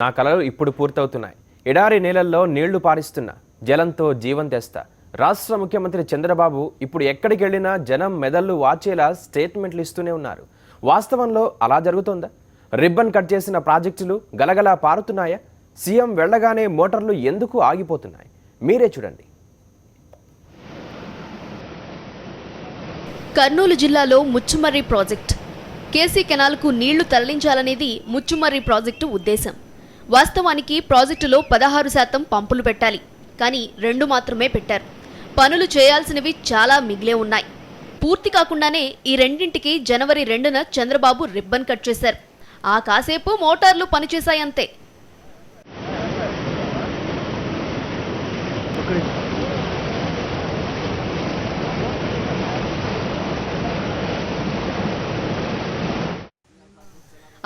నా కలలు ఇప్పుడు పూర్తవుతున్నాయి. ఎడారి నేలల్లో నీళ్లు పారిస్తున్నా, జలంతో జీవం తెస్తా. రాష్ట్ర ముఖ్యమంత్రి చంద్రబాబు ఇప్పుడు ఎక్కడికి వెళ్ళినా జనం మెదళ్ళు వాచేలా స్టేట్మెంట్లు ఇస్తూనే ఉన్నారు. వాస్తవంలో అలా జరుగుతోందా? రిబ్బన్ కట్ చేసిన ప్రాజెక్టులు గలగలా పారుతున్నాయా? సీఎం వెళ్ళగానే మోటార్లు ఎందుకు ఆగిపోతున్నాయి? మీరే చూడండి. కర్నూలు జిల్లాలో ముచ్చుమర్రి ప్రాజెక్ట్. కేసీ కెనాల్కు నీళ్లు తరలించాలనేది ముచ్చుమర్రి ప్రాజెక్టు ఉద్దేశం. వాస్తవానికి ప్రాజెక్టులో 16% పంపులు పెట్టాలి, కానీ 2 మాత్రమే పెట్టారు. పనులు చేయాల్సినవి చాలా మిగిలే ఉన్నాయి. పూర్తి కాకుండానే ఈ రెండింటికి జనవరి 2న చంద్రబాబు రిబ్బన్ కట్ చేశారు. ఆ కాసేపు మోటార్లు పనిచేశాయంతే.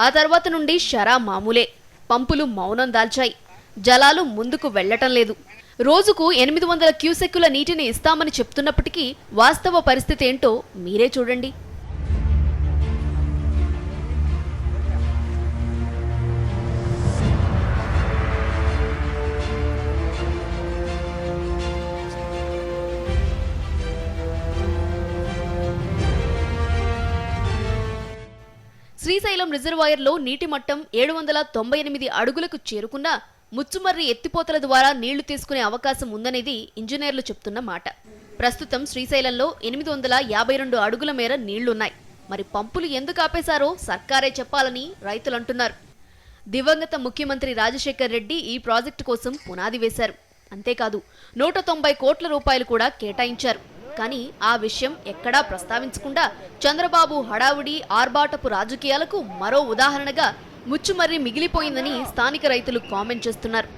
ఆ తర్వాత నుండి షరా మామూలే. పంపులు మౌనం దాల్చాయి. జలాలు ముందుకు వెళ్లటం లేదు. రోజుకు 800 క్యూసెక్కుల నీటిని ఇస్తామని చెప్తున్నప్పటికీ వాస్తవ పరిస్థితి ఏంటో మీరే చూడండి. శ్రీశైలం రిజర్వాయర్లో నీటి మట్టం 798 అడుగులకు చేరుకున్నా ముచ్చుమర్రి ఎత్తిపోతల ద్వారా నీళ్లు తీసుకునే అవకాశం ఉందనేది ఇంజనీర్లు చెప్తున్న మాట. ప్రస్తుతం శ్రీశైలంలో 852 అడుగుల మేర నీళ్లున్నాయి. మరి పంపులు ఎందుకు ఆపేశారో సర్కారే చెప్పాలని రైతులంటున్నారు. దివంగత ముఖ్యమంత్రి రాజశేఖర్ రెడ్డి ఈ ప్రాజెక్టు కోసం పునాది వేశారు. అంతేకాదు 190 కోట్ల రూపాయలు కూడా కేటాయించారు. కానీ ఆ విషయం ఎక్కడా ప్రస్తావించకుండా చంద్రబాబు హడావుడి ఆర్భాటపు రాజకీయాలకు మరో ఉదాహరణగా ముచ్చుమర్రి మిగిలిపోయిందని స్థానిక రైతులు కామెంట్ చేస్తున్నారు.